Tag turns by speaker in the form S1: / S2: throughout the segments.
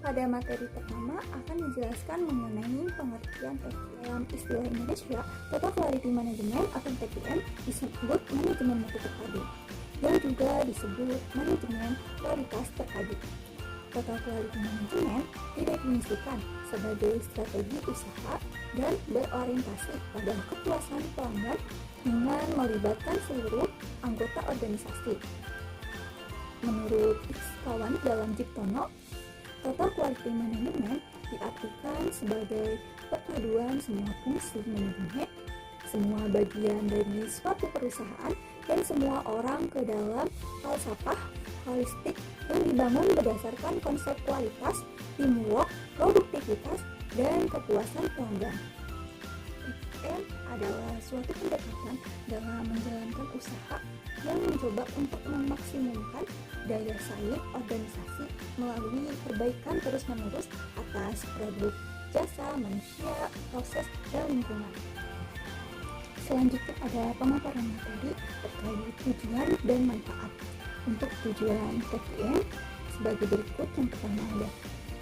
S1: Pada materi pertama akan dijelaskan mengenai pengertian TQM. Istilah Indonesia, Total Quality Management atau TQM, disebut manajemen mutu terpadu yang juga disebut manajemen kualitas terpadu. Total Quality Management didefinisikan sebagai strategi usaha dan berorientasi pada kepuasan pelanggan dengan melibatkan seluruh anggota organisasi. Menurut X. Kawan dalam Jiptono, Total Quality Management diartikan sebagai perpaduan semua fungsi manajemen, semua bagian dari suatu perusahaan, dan semua orang ke dalam falsafah holistik yang dibangun berdasarkan konsep kualitas, teamwork, produktivitas, dan kepuasan pelanggan. TQM adalah suatu pendekatan dalam menjalankan usaha yang mencoba untuk memaksimumkan daya saing organisasi melalui perbaikan terus-menerus atas produk, jasa, manusia, proses, dan lingkungan. Selanjutnya ada pemaparan materi terkait tujuan dan manfaat. Untuk tujuan TQM sebagai berikut. Yang pertama ada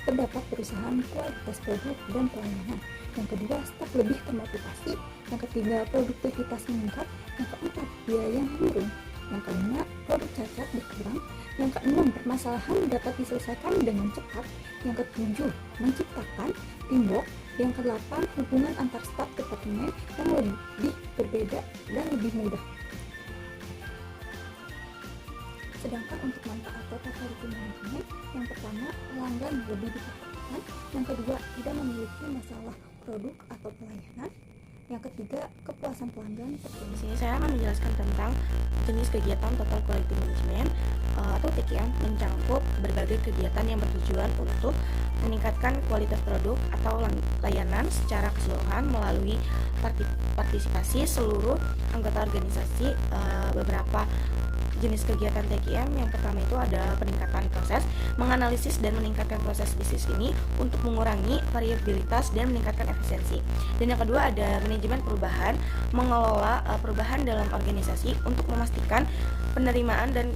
S1: terdapat perusahaan kualitas produk dan pelayanan. Yang kedua, stok lebih termotivasi. Yang ketiga, produktivitas meningkat. Yang keempat, biaya menurun. Yang kelima, produk cacat berkurang. Yang keenam, permasalahan dapat diselesaikan dengan cepat. Yang ketujuh, menciptakan teamwork. Yang kedelapan, hubungan antar staf departemen yang lebih berbeda dan lebih mudah. Sedangkan untuk manfaat Total Quality Management, yang pertama, pelanggan lebih diperhatikan. Yang kedua, tidak memiliki masalah produk atau pelayanan. Yang ketiga, kepuasan pelanggan terjaga.
S2: Di sini saya akan menjelaskan tentang jenis kegiatan Total Quality Management atau TQM, mencangkup berbagai kegiatan yang bertujuan untuk meningkatkan kualitas produk atau layanan secara keseluruhan melalui partisipasi seluruh anggota organisasi. Beberapa jenis kegiatan TQM, yang pertama itu ada peningkatan proses, menganalisis dan meningkatkan proses bisnis ini untuk mengurangi variabilitas dan meningkatkan efisiensi. Dan yang kedua ada manajemen perubahan, mengelola perubahan dalam organisasi untuk memastikan penerimaan dan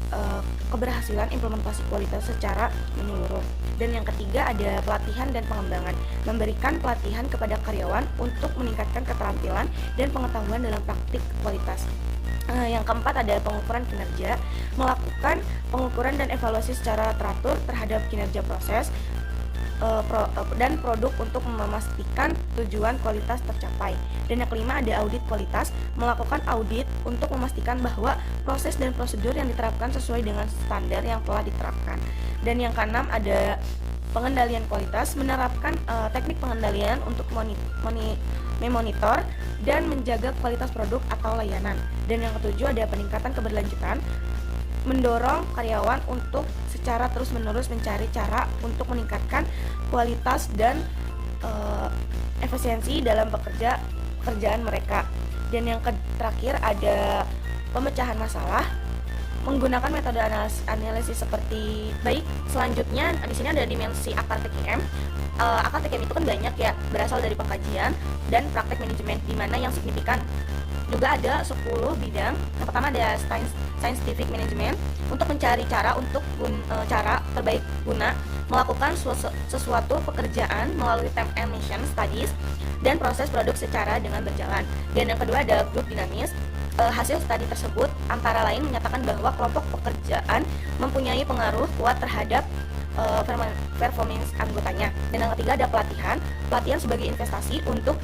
S2: keberhasilan implementasi kualitas secara menyeluruh. Dan yang ketiga ada pelatihan dan pengembangan, memberikan pelatihan kepada karyawan untuk meningkatkan keterampilan dan pengetahuan dalam praktik kualitas. Yang keempat ada pengukuran kinerja, melakukan pengukuran dan evaluasi secara teratur terhadap kinerja proses dan produk untuk memastikan tujuan kualitas tercapai. Dan yang kelima ada audit kualitas, melakukan audit untuk memastikan bahwa proses dan prosedur yang diterapkan sesuai dengan standar yang telah diterapkan. Dan yang keenam ada pengendalian kualitas, menerapkan teknik pengendalian untuk memonitor dan menjaga kualitas produk atau layanan. Dan yang ketujuh ada peningkatan keberlanjutan, mendorong karyawan untuk secara terus-menerus mencari cara untuk meningkatkan kualitas dan efisiensi dalam pekerjaan mereka. Dan yang terakhir ada pemecahan masalah, menggunakan metode analisis seperti baik. Selanjutnya di sini ada dimensi akar TQM. Akar TQM itu kan banyak ya, berasal dari pengkajian dan praktek manajemen, di mana yang signifikan juga ada 10 bidang. Yang pertama ada scientific management, untuk mencari cara untuk cara terbaik guna melakukan sesuatu pekerjaan melalui time and mission studies dan proses produk secara dengan berjalan. Dan yang kedua ada group dinamis. Hasil studi tersebut antara lain menyatakan bahwa kelompok pekerjaan mempunyai pengaruh kuat terhadap performance anggotanya. Dan yang ketiga ada pelatihan sebagai investasi untuk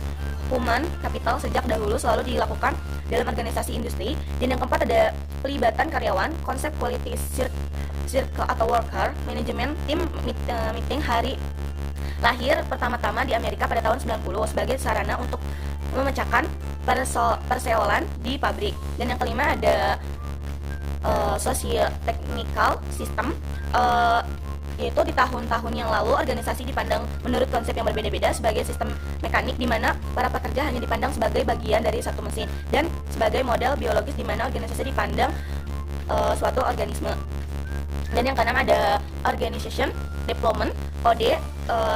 S2: human capital sejak dahulu selalu dilakukan dalam organisasi industri. Dan yang keempat ada pelibatan karyawan, konsep quality circle atau worker management team meeting hari lahir pertama-tama di Amerika pada tahun 90 sebagai sarana untuk memecahkan perseolan di pabrik. Dan yang kelima ada socio-technical system, yaitu di tahun-tahun yang lalu organisasi dipandang menurut konsep yang berbeda-beda sebagai sistem mekanik, di mana para pekerja hanya dipandang sebagai bagian dari satu mesin, dan sebagai model biologis di mana organisasi dipandang suatu organisme. Dan yang keenam ada organization development, OD,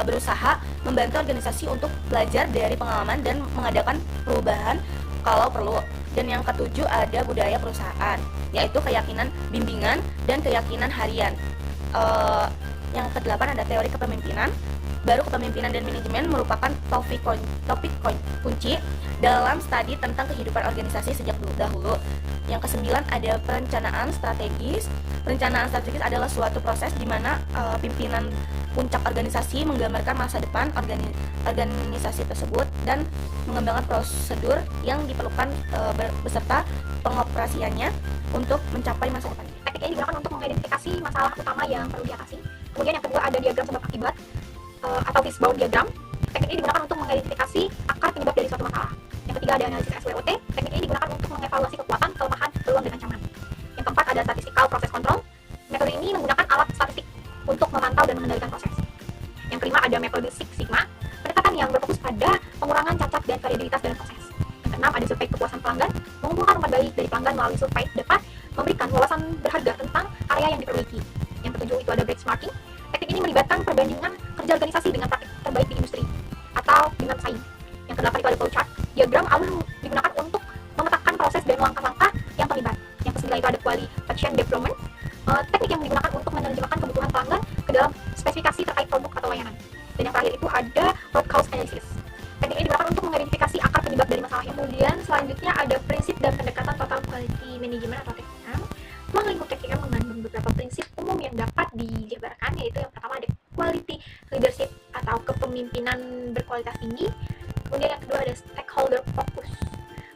S2: berusaha membantu organisasi untuk belajar dari pengalaman dan mengadakan perubahan kalau perlu. Dan yang ketujuh ada budaya perusahaan, yaitu keyakinan bimbingan dan keyakinan harian. Yang 8 ada teori kepemimpinan. Baru kepemimpinan dan manajemen merupakan topik kunci dalam studi tentang kehidupan organisasi sejak dahulu. Yang ke-9 ada perencanaan strategis. Perencanaan strategis adalah suatu proses di mana pimpinan puncak organisasi menggambarkan masa depan organisasi tersebut dan mengembangkan prosedur yang diperlukan beserta pengoperasiannya untuk mencapai masa depan.
S3: Teknik ini digunakan untuk mengidentifikasi masalah utama yang perlu diatasi. Kemudian yang kedua ada diagram sebab akibat atau fishbone diagram. Teknik ini digunakan untuk mengidentifikasi akar penyebab dari suatu masalah. Yang ketiga ada analisis SWOT. Teknik ini digunakan untuk mengevaluasi kekuatan, kelemahan, peluang, dan ancaman. Yang keempat ada statistical process control. Metode ini menggunakan alat statistik untuk memantau dan mengendalikan proses. Yang kelima ada metode Six Sigma. Pendekatan yang berfokus pada pengurangan cacat dan variabilitas dalam proses. Yang keenam ada survei kepuasan pelanggan. Mengumpulkan umpan balik dari pelanggan melalui survei dapat memberikan wawasan berharga tentang area yang diperbaiki. Yang ketujuh itu ada benchmarking. Teknik ini melibatkan perbandingan kerja organisasi dengan praktik terbaik di industri atau dengan pesaing. Yang kedelapan itu ada flowchart. Diagram awal digunakan untuk memetakan proses dan langkah-langkah yang terlibat. Yang kesembilan itu ada qualification development. Teknik yang digunakan untuk menerjemahkan kebutuhan pelanggan ke dalam spesifikasi terkait produk atau layanan. Dan yang terakhir itu ada root cause analysis. Teknik ini digunakan untuk mengidentifikasi akar penyebab dari masalah. Kemudian selanjutnya ada prinsip dan pendekatan total quality management atau TQM. Ruang lingkup TQM mengandung beberapa prinsip umum yang dapat dijabarkan, yaitu yang pertama ada quality leadership atau kepemimpinan berkualitas tinggi. Kemudian yang kedua ada stakeholder focus.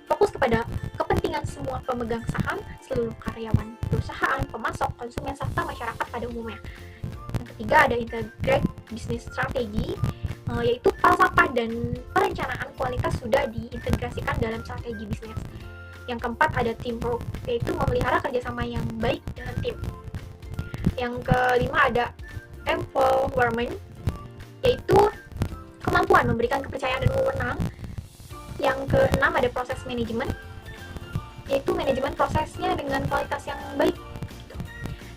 S3: Fokus kepada kepentingan semua pemegang saham, seluruh karyawan perusahaan, pemasok, konsumen, serta masyarakat pada umumnya. Yang ketiga ada integrate business strategy, yaitu falsafah dan perencanaan kualitas sudah diintegrasikan dalam strategi bisnis. Yang keempat ada teamwork, yaitu memelihara kerjasama yang baik dalam tim. Yang kelima ada empowerment, yaitu kemampuan memberikan kepercayaan dan wewenang. Yang keenam ada proses manajemen, yaitu manajemen prosesnya dengan kualitas yang baik.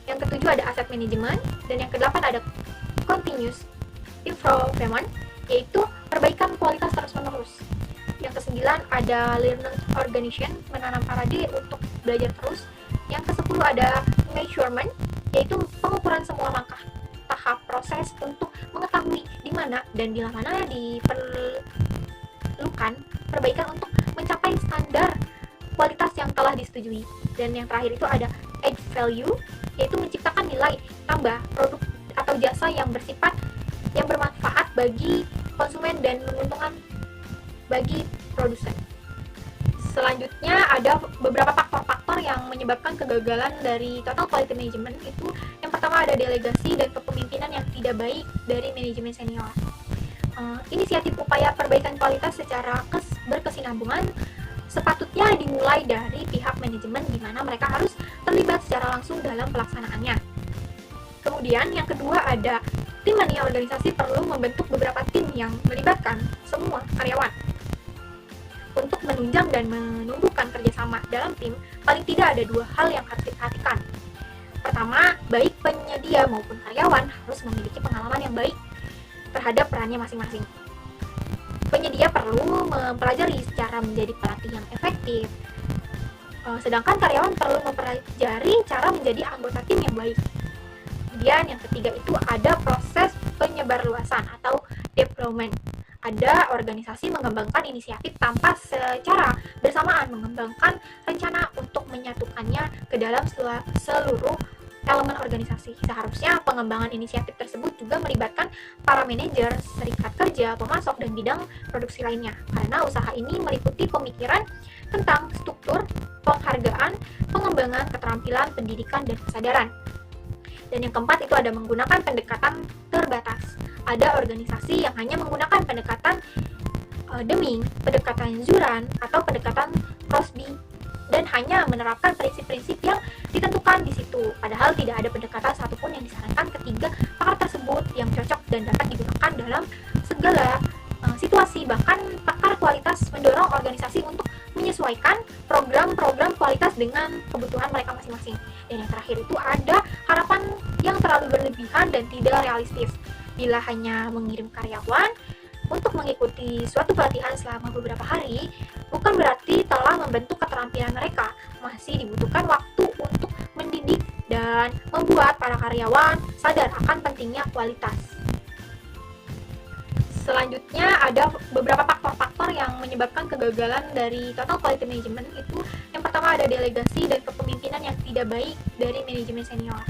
S3: Yang ketujuh ada aset manajemen, dan yang kedelapan ada continuous improvement, yaitu perbaikan kualitas terus-menerus. Yang kesembilan ada learning organization, menanam parade untuk belajar terus. Yang kesepuluh ada measurement, yaitu pengukuran semua langkah tahap proses untuk mengetahui di mana dan bila mana diperlukan perbaikan untuk mencapai standar kualitas yang telah disetujui. Dan yang terakhir itu ada add value, yaitu menciptakan nilai tambah produk atau jasa yang bersifat yang bermanfaat bagi konsumen dan menguntungkan bagi produsen. Selanjutnya ada beberapa faktor-faktor yang menyebabkan kegagalan dari total quality management. Itu yang pertama ada delegasi dan kepemimpinan yang tidak baik dari manajemen senior. Inisiatif upaya perbaikan kualitas secara berkesinambungan sepatutnya dimulai dari pihak manajemen, di mana mereka harus terlibat secara langsung dalam pelaksanaannya. Kemudian yang kedua ada tim manajemen organisasi perlu membentuk beberapa tim yang melibatkan semua karyawan. Untuk menunjang dan menumbuhkan kerjasama dalam tim, paling tidak ada dua hal yang harus diperhatikan. Pertama, baik penyedia maupun karyawan harus memiliki pengalaman yang baik terhadap perannya masing-masing. Penyedia perlu mempelajari cara menjadi pelatih yang efektif, sedangkan karyawan perlu mempelajari cara menjadi anggota tim yang baik. Kemudian yang ketiga itu ada proses penyebarluasan atau deployment. Ada organisasi mengembangkan inisiatif tanpa secara bersamaan mengembangkan rencana untuk menyatukannya ke dalam seluruh elemen organisasi. Seharusnya pengembangan inisiatif tersebut juga melibatkan para manajer, serikat kerja, pemasok, dan bidang produksi lainnya. Karena usaha ini meliputi pemikiran tentang struktur, penghargaan, pengembangan keterampilan, pendidikan, dan kesadaran. Dan yang keempat itu ada menggunakan pendekatan terbatas. Ada organisasi yang hanya menggunakan pendekatan Deming, pendekatan Juran, atau pendekatan Crosby, dan hanya menerapkan prinsip-prinsip yang ditentukan di situ. Padahal tidak ada pendekatan satupun yang disarankan ketiga pakar tersebut yang cocok dan dapat digunakan dalam segala situasi. Bahkan pakar kualitas mendorong organisasi untuk menyesuaikan program-program kualitas dengan kebutuhan mereka masing-masing. Dan yang terakhir itu ada harapan yang terlalu berlebihan dan tidak realistis. Bila hanya mengirim karyawan untuk mengikuti suatu pelatihan selama beberapa hari, bukan berarti telah membentuk keterampilan mereka. Masih dibutuhkan waktu untuk mendidik dan membuat para karyawan sadar akan pentingnya kualitas. Selanjutnya ada beberapa faktor-faktor yang menyebabkan kegagalan dari total quality management. Itu yang pertama ada delegasi dan kepemimpinan yang tidak baik dari manajemen senior.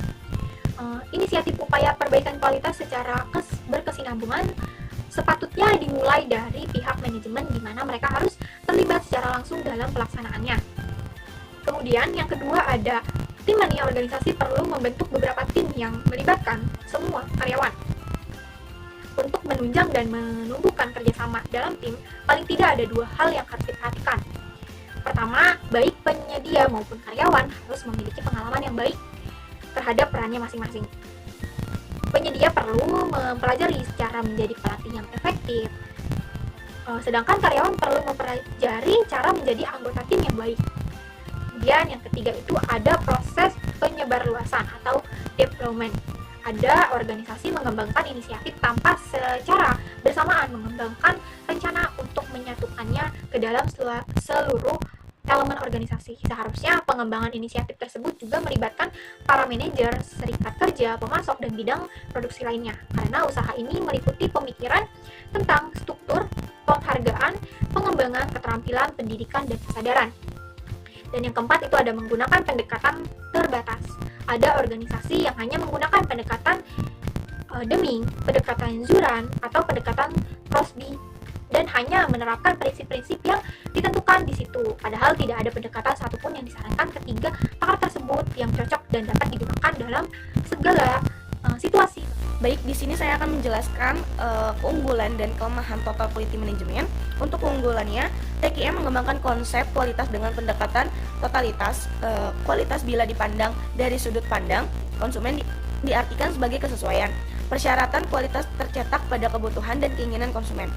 S3: Inisiatif upaya perbaikan kualitas secara berkesinambungan sepatutnya dimulai dari pihak manajemen, di mana mereka harus terlibat secara langsung dalam pelaksanaannya. Kemudian yang kedua ada tim manajemen organisasi perlu membentuk beberapa tim yang melibatkan semua karyawan. Untuk menunjang dan menumbuhkan kerjasama dalam tim, paling tidak ada dua hal yang harus diperhatikan. Pertama, baik penyedia maupun karyawan harus memiliki pengalaman yang baik terhadap perannya masing-masing. Penyedia perlu mempelajari cara menjadi pelatih yang efektif, sedangkan karyawan perlu mempelajari cara menjadi anggota tim yang baik. Kemudian yang ketiga itu ada proses penyebarluasan atau development. Ada organisasi mengembangkan inisiatif tanpa secara bersamaan mengembangkan rencana untuk menyatukannya ke dalam seluruh elemen organisasi. Seharusnya pengembangan inisiatif tersebut juga melibatkan para manajer, serikat kerja, pemasok, dan bidang produksi lainnya. Karena usaha ini meliputi pemikiran tentang struktur, penghargaan, pengembangan keterampilan, pendidikan, dan kesadaran. Dan yang keempat itu ada menggunakan pendekatan terbatas. Ada organisasi yang hanya menggunakan pendekatan Deming, pendekatan Zuran, atau pendekatan Crosby, dan hanya menerapkan prinsip-prinsip yang ditentukan di situ. Padahal tidak ada pendekatan satupun yang disarankan ketiga pakar tersebut yang cocok dan dapat digunakan dalam segala situasi.
S2: Baik, di sini saya akan menjelaskan keunggulan dan kelemahan total quality management. Untuk keunggulannya, TQM mengembangkan konsep kualitas dengan pendekatan totalitas. Kualitas bila dipandang dari sudut pandang konsumen diartikan sebagai kesesuaian. Persyaratan kualitas tercetak pada kebutuhan dan keinginan konsumen.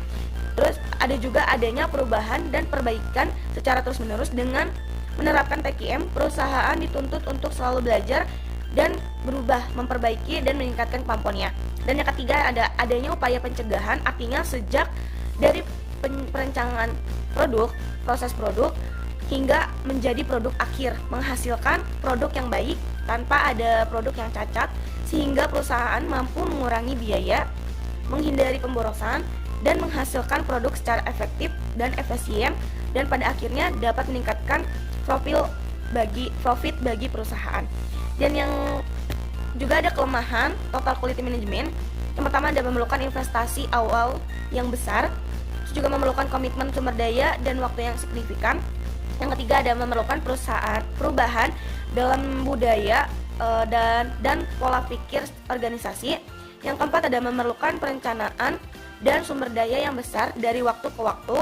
S2: Terus ada juga adanya perubahan dan perbaikan secara terus-menerus. Dengan menerapkan TQM, perusahaan dituntut untuk selalu belajar dan berubah, memperbaiki dan meningkatkan kemampuannya. Dan yang ketiga ada adanya upaya pencegahan, artinya sejak dari perencanaan produk, proses produk hingga menjadi produk akhir, menghasilkan produk yang baik tanpa ada produk yang cacat, sehingga perusahaan mampu mengurangi biaya, menghindari pemborosan, dan menghasilkan produk secara efektif dan efisien, dan pada akhirnya dapat meningkatkan profit bagi perusahaan. Dan yang juga ada kelemahan total quality management. Yang pertama ada memerlukan investasi awal yang besar, juga memerlukan komitmen sumber daya dan waktu yang signifikan. Yang ketiga ada memerlukan perubahan dalam budaya dan pola pikir organisasi. Yang keempat ada memerlukan perencanaan dan sumber daya yang besar dari waktu ke waktu.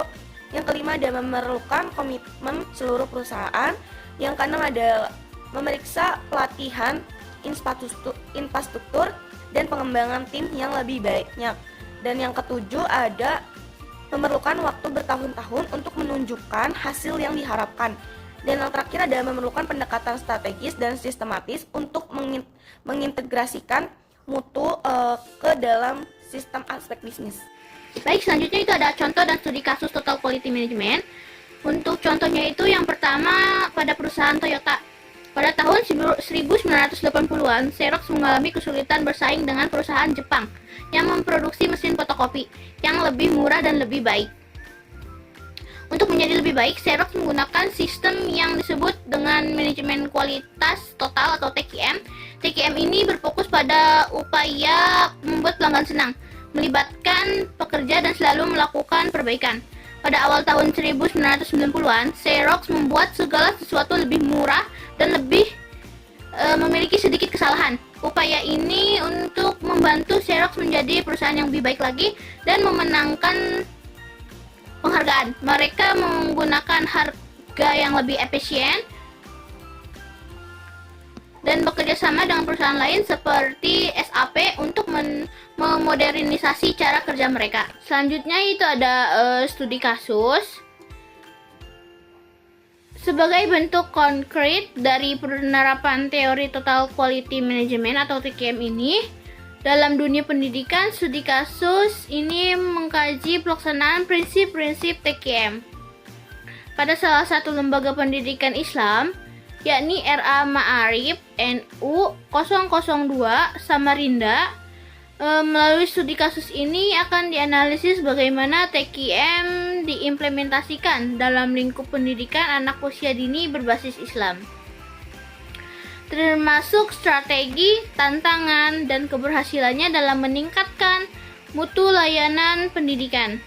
S2: Yang kelima ada memerlukan komitmen seluruh perusahaan. Yang keenam ada memeriksa pelatihan, infrastruktur, dan pengembangan tim yang lebih banyak. Dan yang ketujuh ada memerlukan waktu bertahun-tahun untuk menunjukkan hasil yang diharapkan. Dan yang terakhir ada memerlukan pendekatan strategis dan sistematis untuk mengintegrasikan mutu ke dalam sistem aspek bisnis.
S4: Baik, selanjutnya itu ada contoh dan studi kasus total quality management. Untuk contohnya itu yang pertama pada perusahaan Toyota. Pada tahun 1980-an, Xerox mengalami kesulitan bersaing dengan perusahaan Jepang yang memproduksi mesin fotokopi yang lebih murah dan lebih baik. Untuk menjadi lebih baik, Xerox menggunakan sistem yang disebut dengan manajemen kualitas total atau TQM. TQM ini berfokus pada upaya membuat pelanggan senang, melibatkan pekerja dan selalu melakukan perbaikan. Pada awal tahun 1990-an, Xerox membuat segala sesuatu lebih murah dan lebih memiliki sedikit kesalahan. Upaya ini untuk membantu Xerox menjadi perusahaan yang lebih baik lagi dan memenangkan penghargaan. Mereka menggunakan harga yang lebih efisien dan bekerja sama dengan perusahaan lain seperti SAP untuk memodernisasi cara kerja mereka. Selanjutnya itu ada studi kasus. Sebagai bentuk konkret dari penerapan teori Total Quality Management atau TQM ini, dalam dunia pendidikan, studi kasus ini mengkaji pelaksanaan prinsip-prinsip TQM. Pada salah satu lembaga pendidikan Islam, yakni RA Ma'arif NU 002 Samarinda. Melalui studi kasus ini akan dianalisis bagaimana TQM diimplementasikan dalam lingkup pendidikan anak usia dini berbasis Islam, termasuk strategi, tantangan, dan keberhasilannya dalam meningkatkan mutu layanan pendidikan.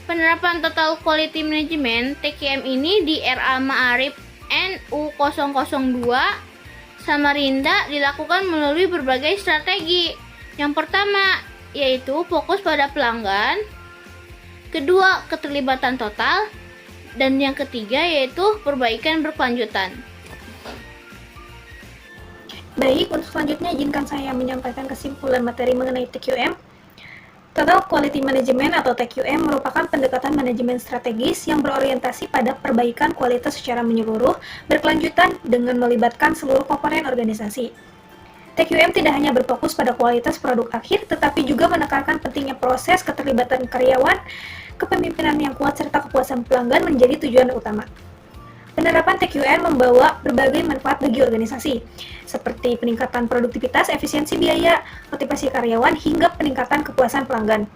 S4: Penerapan Total Quality Management TQM ini di RA Ma'arif NU 002 Samarinda dilakukan melalui berbagai strategi. Yang pertama yaitu fokus pada pelanggan, kedua keterlibatan total, dan yang ketiga yaitu perbaikan berkelanjutan.
S3: Baik, untuk selanjutnya izinkan saya menyampaikan kesimpulan materi mengenai TQM. Total Quality Management atau TQM merupakan pendekatan manajemen strategis yang berorientasi pada perbaikan kualitas secara menyeluruh, berkelanjutan dengan melibatkan seluruh komponen organisasi. TQM tidak hanya berfokus pada kualitas produk akhir, tetapi juga menekankan pentingnya proses keterlibatan karyawan, kepemimpinan yang kuat, serta kepuasan pelanggan menjadi tujuan utama. Penerapan TQM membawa berbagai manfaat bagi organisasi, seperti peningkatan produktivitas, efisiensi biaya, motivasi karyawan, hingga peningkatan kepuasan pelanggan.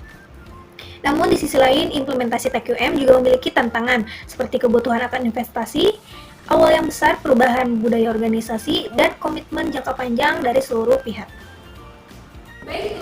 S3: Namun di sisi lain, implementasi TQM juga memiliki tantangan, seperti kebutuhan akan investasi awal yang besar, perubahan budaya organisasi, dan komitmen jangka panjang dari seluruh pihak.
S1: Baik,